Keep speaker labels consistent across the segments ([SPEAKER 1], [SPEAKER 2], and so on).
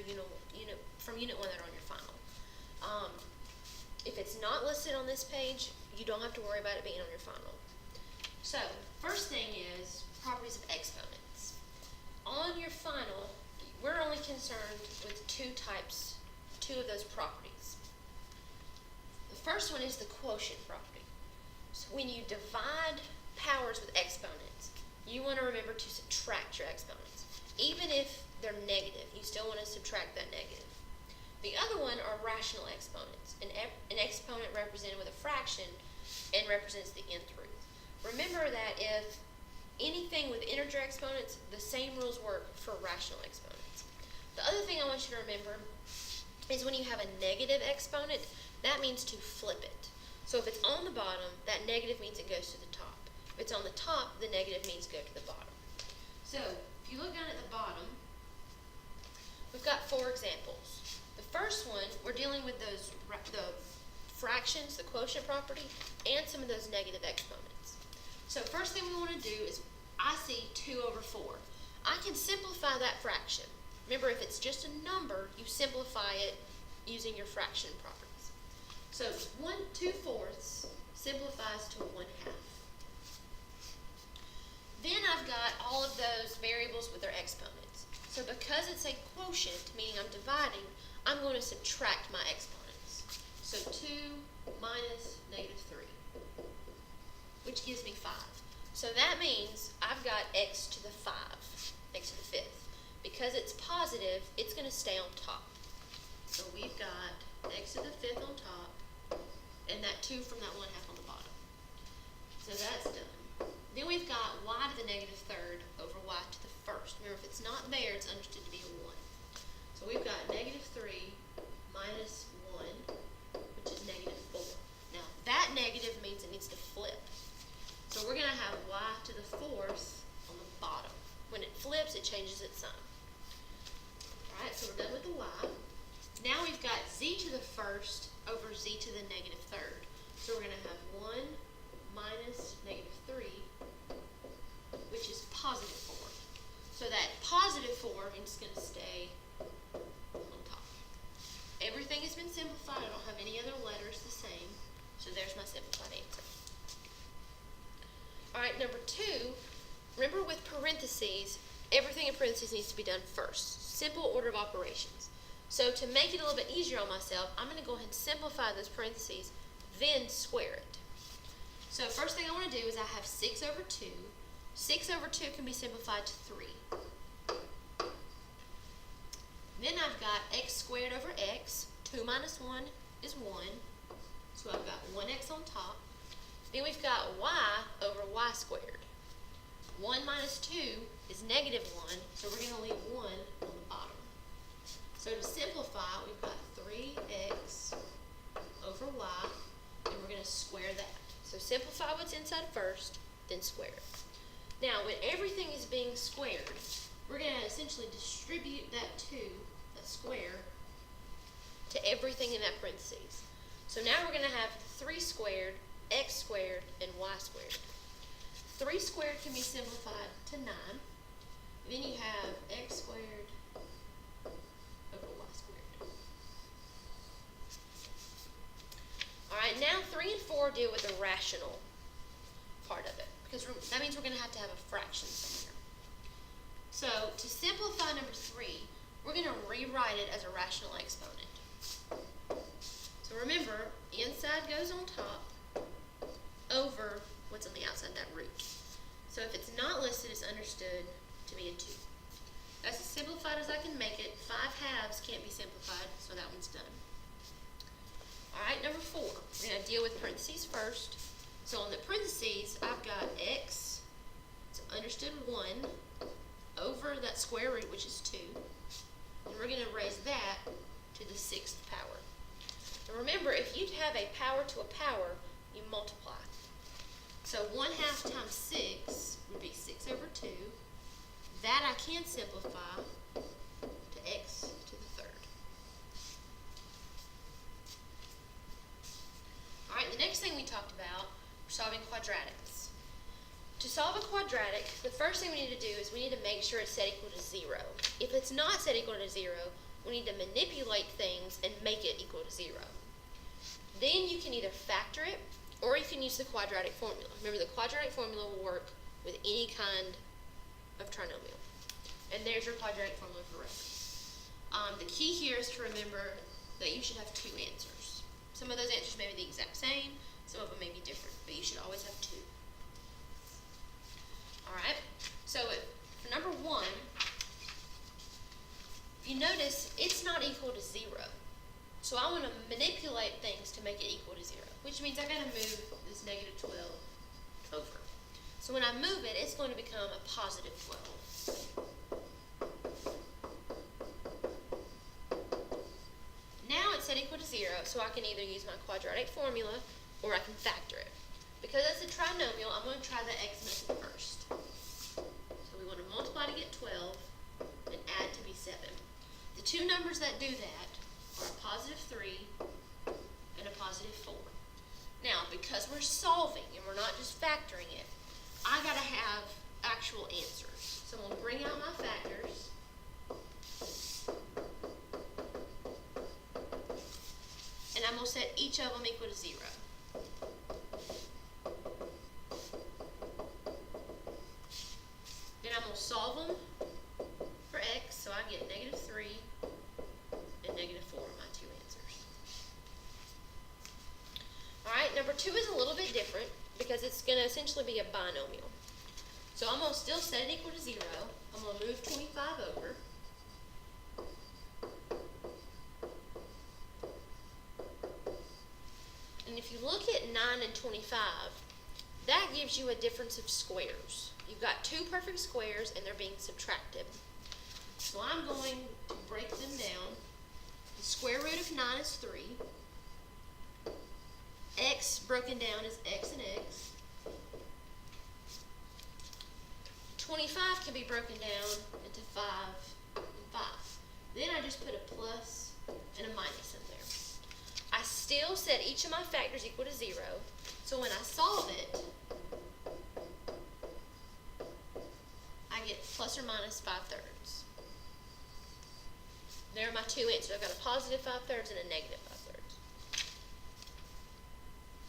[SPEAKER 1] your from Unit 1 that are on your final. If it's not listed on this page, you don't have to worry about it being on your final. So, first thing is properties of exponents. On your final, we're only concerned with two of those properties. The first one is the quotient property. So when you divide powers with exponents, you want to remember to subtract your exponents. Even if they're negative, you still want to subtract that negative. The other one are rational exponents. An exponent represented with a fraction and represents the nth root. Remember that if anything with integer exponents, the same rules work for rational exponents. The other thing I want you to remember is when you have a negative exponent, that means to flip it. So if it's on the bottom, that negative means it goes to the top. If it's on the top, the negative means go to the bottom. So if you look down at the bottom, we've got 4 examples. The first one, we're dealing with the fractions, the quotient property, and some of those negative exponents. So first thing we want to do is, I see 2 over 4. I can simplify that fraction. Remember, if it's just a number, you simplify it using your fraction properties. So 2/4 simplifies to 1/2. Then I've got all of those variables with their exponents. So because it's a quotient, meaning I'm dividing, I'm going to subtract my exponents. So 2 minus -3, which gives me 5. So that means I've got x to the 5, x to the 5th. Because it's positive, it's going to stay on top. So we've got x to the 5th on top, and that 2 from that 1/2 on the bottom. So that's done. Then we've got y to the -3rd over y to the 1st. Remember, if it's not there, it's understood to be a 1. So we've got -3 minus 1, which is -4. Now, that negative means it needs to flip. So we're going to have y to the 4th on the bottom. When it flips, it changes its sign. Alright, so we're done with the y. Now we've got z to the 1st over z to the -3rd. So we're going to have 1 minus -3, which is +4. So that +4 is going to stay on top. Everything has been simplified. I don't have any other letters the same. So there's my simplified answer. Alright, number 2, remember with parentheses, everything in parentheses needs to be done first. Simple order of operations. So to make it a little bit easier on myself, I'm going to go ahead and simplify those parentheses, then square it. So first thing I want to do is I have 6 over 2. 6 over 2 can be simplified to 3. Then I've got x squared over x. 2 minus 1 is 1. So I've got 1x on top. Then we've got y over y squared. 1 minus 2 is -1, so we're going to leave 1 on the bottom. So to simplify, we've got 3x over y, and we're going to square that. So simplify what's inside first, then square it. Now, when everything is being squared, we're going to essentially distribute that square, to everything in that parentheses. So now we're going to have 3 squared, x squared, and y squared. 3 squared can be simplified to 9. Then you have x squared over y squared. Alright, now 3 and 4 deal with the rational part of it, because that means we're going to have a fraction somewhere. So to simplify number 3, we're going to rewrite it as a rational exponent. So remember, inside goes on top over what's on the outside, that root. So if it's not listed, it's understood to be a 2. That's as simplified as I can make it. 5/2 can't be simplified, so that one's done. Alright, number 4. We're going to deal with parentheses first. So on the parentheses, I've got x, so understood 1, over that square root, which is 2. And we're going to raise that to the 6th power. And remember, if you have a power to a power, you multiply. So 1/2 times 6 would be 6 over 2. That I can simplify to x to the 3rd. Alright, the next thing we talked about, we're solving quadratics. To solve a quadratic, the first thing we need to do is we need to make sure it's set equal to 0. If it's not set equal to 0, we need to manipulate things and make it equal to 0. Then you can either factor it, or you can use the quadratic formula. Remember, the quadratic formula will work with any kind of trinomial. And there's your quadratic formula for reference. The key here is to remember that you should have 2 answers. Some of those answers may be the exact same, some of them may be different, but you should always have 2. Alright, so for number 1, if you notice, it's not equal to 0. So I want to manipulate things to make it equal to 0, which means I got to move this negative 12 over. So when I move it, it's going to become a positive 12. Now it's set equal to 0, so I can either use my quadratic formula or I can factor it. Because it's a trinomial, I'm going to try the x method first. So we want to multiply to get 12 and add to be 7. The 2 numbers that do that are a positive 3 and a positive 4. Now, because we're solving and we're not just factoring it, I got to have actual answers. So I'm going to bring out my factors. And I'm going to set each of them equal to 0. Then I'm going to solve them for x, so I get negative 3 and negative 4 are my 2 answers. Alright, number 2 is a little bit different because it's going to essentially be a binomial. So I'm going to still set it equal to 0. I'm going to move 25 over. And if you look at 9 and 25, that gives you a difference of squares. You've got 2 perfect squares and they're being subtracted. So I'm going to break them down. The square root of 9 is 3. X broken down is x and x. 25 can be broken down into 5 and 5. Then I just put a plus and a minus in there. I still set each of my factors equal to 0. So when I solve it, I get plus or minus 5/3. There are my 2 answers. I've got a positive 5/3 and a negative 5/3.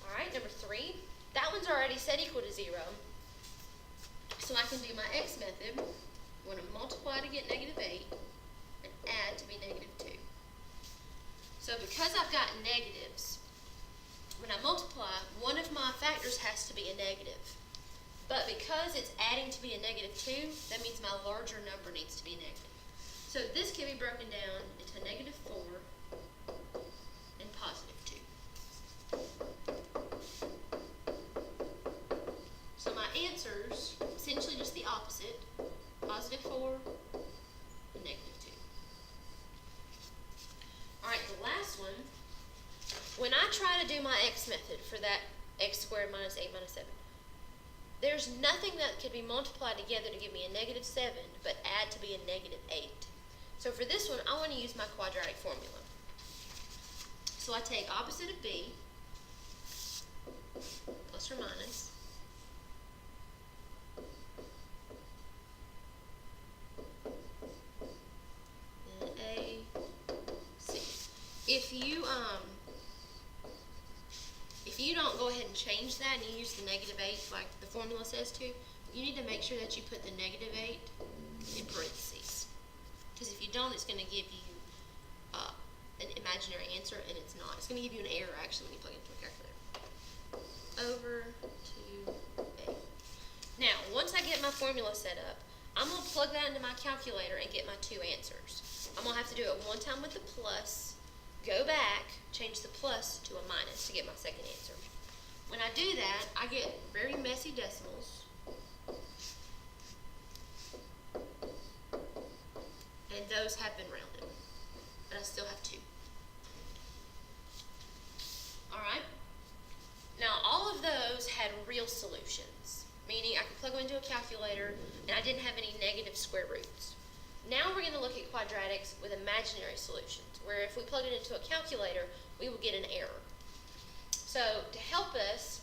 [SPEAKER 1] Alright, number 3. That one's already set equal to 0. So I can do my x method. I'm going to multiply to get negative 8 and add to be negative 2. So because I've got negatives, when I multiply, one of my factors has to be a negative. But because it's adding to be a negative 2, that means my larger number needs to be negative. So this can be broken down into negative 4 and positive 2. So my answers, essentially just the opposite, positive 4 and negative 2. Alright, the last one, when I try to do my x method for that x squared minus 8 minus 7, there's nothing that could be multiplied together to give me a negative 7, but add to be a negative 8. So for this one, I want to use my quadratic formula. So I take opposite of b, plus or minus, and a, c. If you don't go ahead and change that and you use the negative 8 like the formula says to, you need to make sure that you put the negative 8 in parentheses. Because if you don't, it's going to give you an imaginary answer, and it's not. It's going to give you an error, actually, when you plug it into a calculator. Over to 8. Now, once I get my formula set up, I'm going to plug that into my calculator and get my 2 answers. I'm going to have to do it one time with the plus, go back, change the plus to a minus to get my second answer. When I do that, I get very messy decimals. And those have been rounded. But I still have 2. Alright? Now, all of those had real solutions, meaning I could plug them into a calculator and I didn't have any negative square roots. Now we're going to look at quadratics with imaginary solutions, where if we plug it into a calculator, we will get an error. So to help us,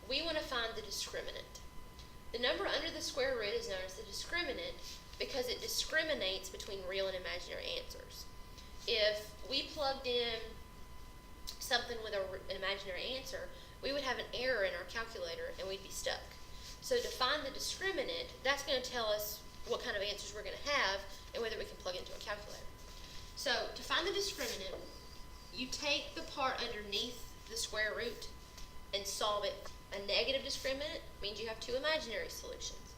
[SPEAKER 1] we want to find the discriminant. The number under the square root is known as the discriminant because it discriminates between real and imaginary answers. if we plugged in something with an imaginary answer, we would have an error in our calculator and we'd be stuck. So to find the discriminant, that's going to tell us what kind of answers we're going to have and whether we can plug into a calculator. So to find the discriminant, you take the part underneath the square root and solve it. A negative discriminant means you have two imaginary solutions,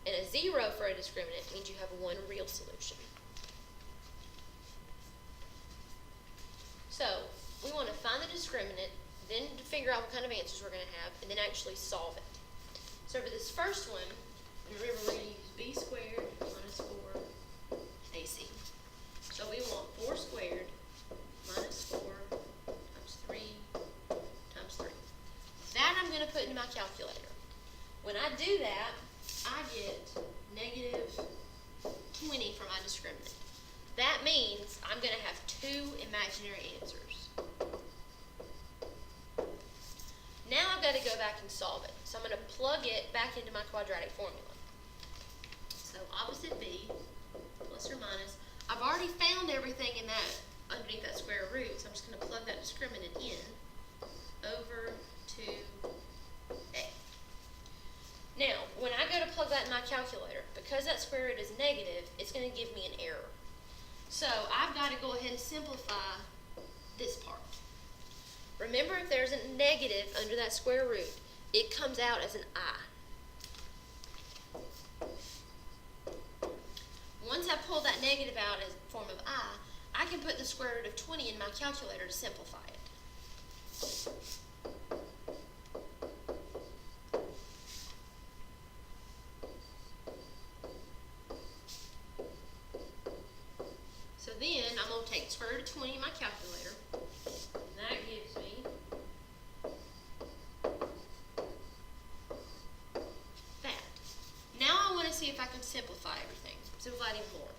[SPEAKER 1] and a 0 for a discriminant means you have one real solution. So we want to find the discriminant, then to figure out what kind of answers we're going to have, and then actually solve it. So for this first one, remember we're going to use b squared minus 4 ac. So we want 4 squared minus 4 times 3 times 3. That I'm going to put into my calculator. When I do that, I get negative 20 for my discriminant. That means I'm going to have two imaginary answers. Now I've got to go back and solve it. So I'm going to plug it back into my quadratic formula. So opposite b plus or minus. I've already found everything in that underneath that square root, so I'm just going to plug that discriminant in over to a. Now, when I go to plug that in my calculator, because that square root is negative, it's going to give me an error. So I've got to go ahead and simplify this part. Remember, if there's a negative under that square root, it comes out as an I. Once I pull that negative out as a form of I can put the square root of 20 in my calculator to simplify it. So then I'm going to take the square root of 20 in my calculator, and that gives me that. Now I want to see if I can simplify everything, simplify it even more.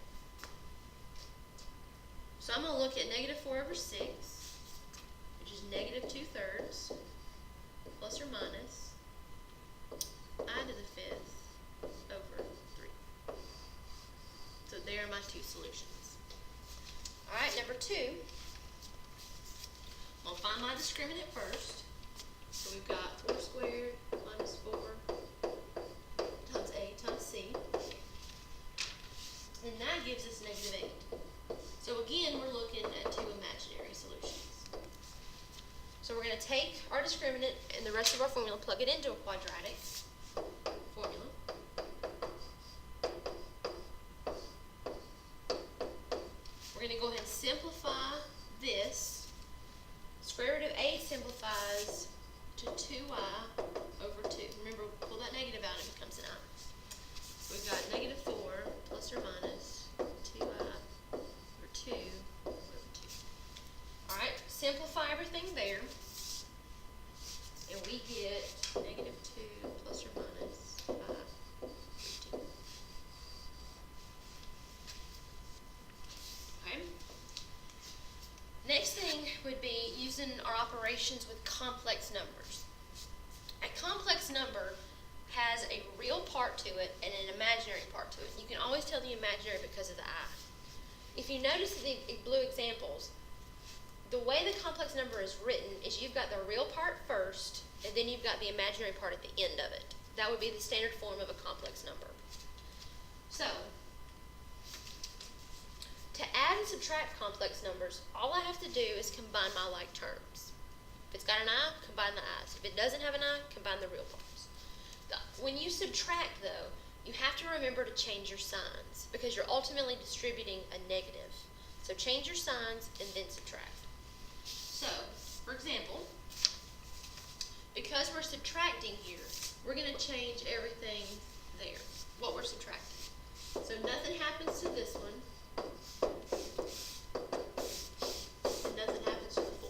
[SPEAKER 1] So I'm going to look at negative 4 over 6, which is negative 2/3, plus or minus I to the 5th over 3. So there are my two solutions. All right, number 2, I'll find my discriminant first. So we've got 4 squared minus 4 times a times c. And that gives us negative 8. So again, we're looking at two imaginary solutions. So we're going to take our discriminant and the rest of our formula, plug it into a quadratic formula. We're going to go ahead and simplify this. Square root of 8 simplifies to 2i over 2. Remember, pull that negative out, it becomes an I. We've got negative 4 plus or minus 2i over 2 over 2. All right, simplify everything there, and we get negative 2 plus or minus 5 over 2. Okay. Next thing would be using our operations with complex numbers. A complex number has a real part to it and an imaginary part to it. You can always tell the imaginary because of the I. If you notice the blue examples, the way the complex number is written is you've got the real part first, and then you've got the imaginary part at the end of it. That would be the standard form of a complex number. So, to add and subtract complex numbers, all I have to do is combine my like terms. If it's got an I, combine the I's. If it doesn't have an I, combine the real parts. When you subtract, though, you have to remember to change your signs because you're ultimately distributing a negative. So change your signs and then subtract. So, for example, because we're subtracting here, we're going to change everything there, what we're subtracting. So nothing happens to this one, and nothing happens to the 4.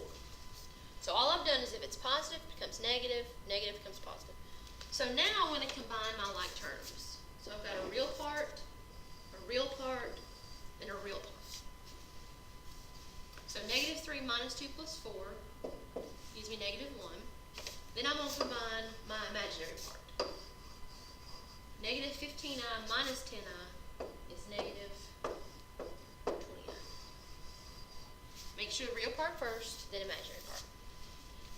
[SPEAKER 1] So all I've done is if it's positive, it becomes negative, negative becomes positive. So now I want to combine my like terms. So I've got a real part, and a real part. So negative 3 minus 2 plus 4 gives me negative 1. Then I'm going to combine my imaginary part. Negative 15i minus 10i is negative 20i. make sure the real part first, then imaginary part.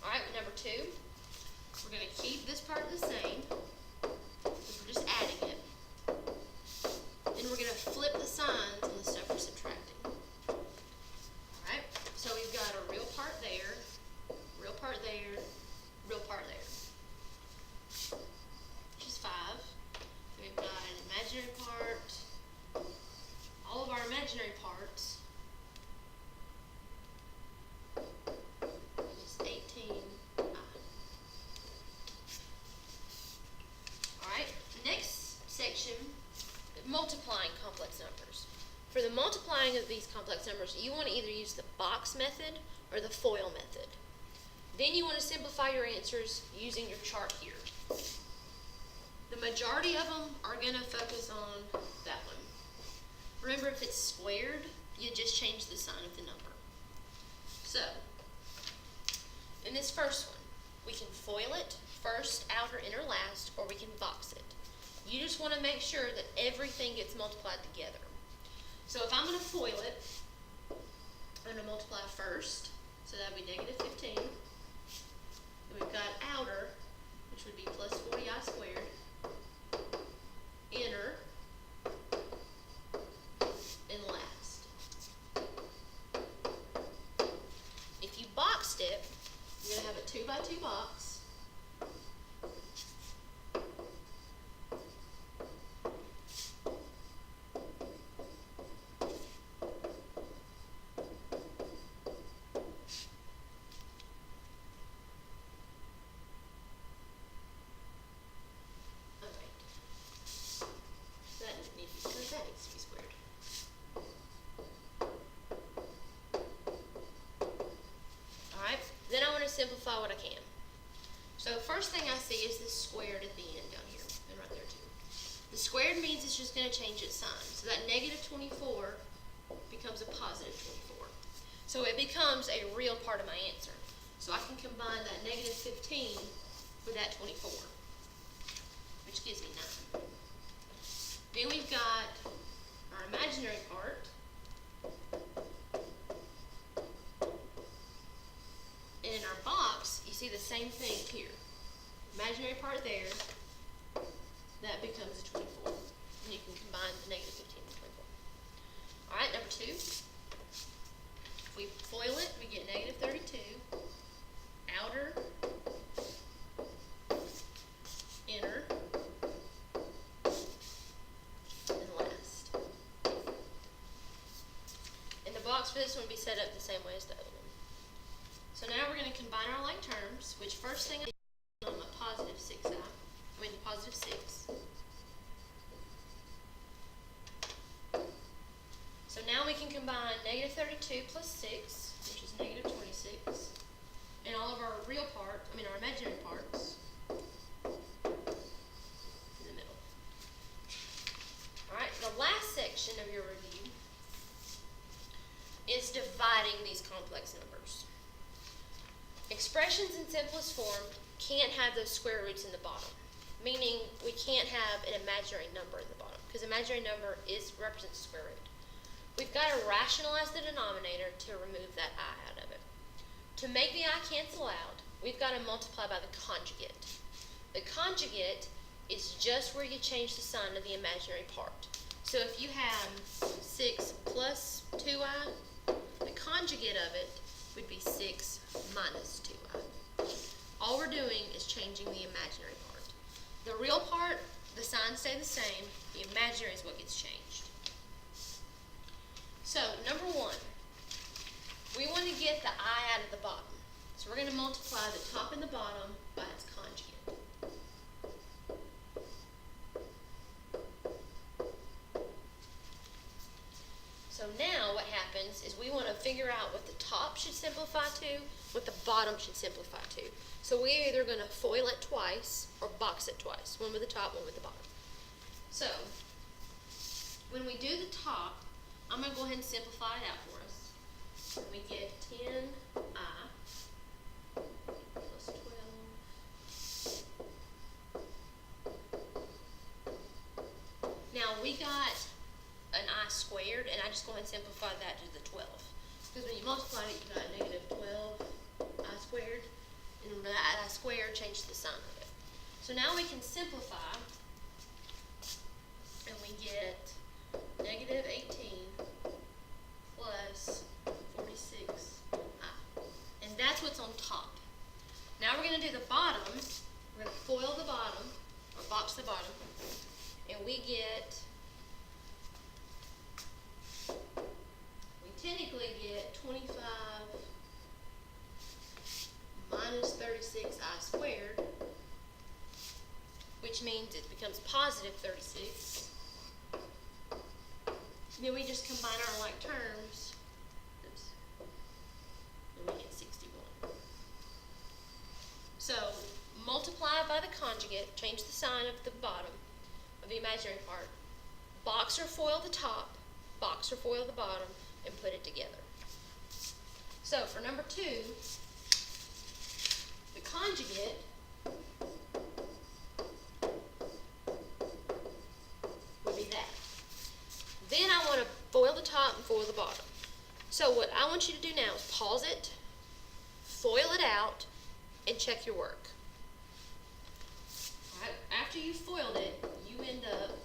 [SPEAKER 1] Alright, number 2, we're going to keep this part the same, because we're just adding it. Then we're going to flip the signs on the stuff we're subtracting. Alright, so we've got a real part there, real part there, real part there, which is 5. We've got an imaginary part, all of our imaginary parts, which is 18i. Alright, next section, multiplying complex numbers. For the multiplying of these complex numbers, you want to either use the box method or the FOIL method. Then you want to simplify your answers using your chart here. The majority of them are going to focus on that one. Remember, if it's squared, you just change the sign of the number. So, in this first one, we can FOIL it, first, outer, inner, last, or we can box it. You just want to make sure that everything gets multiplied together. So if I'm going to FOIL it, I'm going to multiply first, so that would be negative 15. Then we've got outer, which would be plus 40i squared, inner, and last. If you boxed it, you're going to have a 2 by 2 box. That needs to be squared. Alright, then I want to simplify what I can. So first thing I see is this squared at the end down here, and right there too. The squared means it's just going to change its sign. So that negative 24 becomes a positive 24. So it becomes a real part of my answer. So I can combine that negative 15 with that 24, which gives me 9. Then we've got our imaginary part, and in our box, you see the same thing here. Imaginary part there, that becomes a 24. And you can combine the negative 15 and 24. Alright, number 2. If we FOIL it, we get negative 32, outer, inner, for this one will be set up the same way as the other one. So now we're going to combine our like terms, which first thing is a positive 6i, positive 6. So now we can combine negative 32 plus 6, which is negative 26, and all of our real part, our imaginary parts in the middle. Alright, the last section of your review is dividing these complex numbers. Expressions in simplest form can't have those square roots in the bottom, meaning we can't have an imaginary number in the bottom, because imaginary number represents a square root. We've got to rationalize the denominator to remove that I out of it. To make the I cancel out, we've got to multiply by the conjugate. The conjugate is just where you change the sign of the imaginary part. So if you have 6 plus 2i, the conjugate of it would be 6 minus 2i. All we're doing is changing the imaginary part. The real part, the signs stay the same. The imaginary is what gets changed. So, number 1, we want to get the I out of the bottom. So we're going to multiply the top and the bottom by its conjugate. So now what happens is we want to figure out what the top should simplify to, what the bottom should simplify to. So we're either going to FOIL it twice or box it twice, one with the top, one with the bottom. So when we do the top, I'm going to go ahead and simplify it out for us. We get 10i plus 12. Now we got an I squared, and I just go ahead and simplify that to the 12. Because when you multiply it, you got negative 12 I squared. And that I squared changed the sign of it. So now we can simplify, and we get negative 18 plus 46I. And that's what's on top. Now we're going to do the bottom. We're going to FOIL the bottom, or box the bottom, and we technically get 25 minus 36I squared, which means it becomes positive 36. Then we just combine our like terms. Oops. And we get 61. So multiply by the conjugate, change the sign of the bottom of the imaginary part, box or FOIL the top, box or FOIL the bottom, and put it together. So for number 2, the conjugate would be that. Then I want to FOIL the top and FOIL the bottom. So what I want you to do now is pause it, FOIL it out, and check your work. All right, after you FOILed it, you end up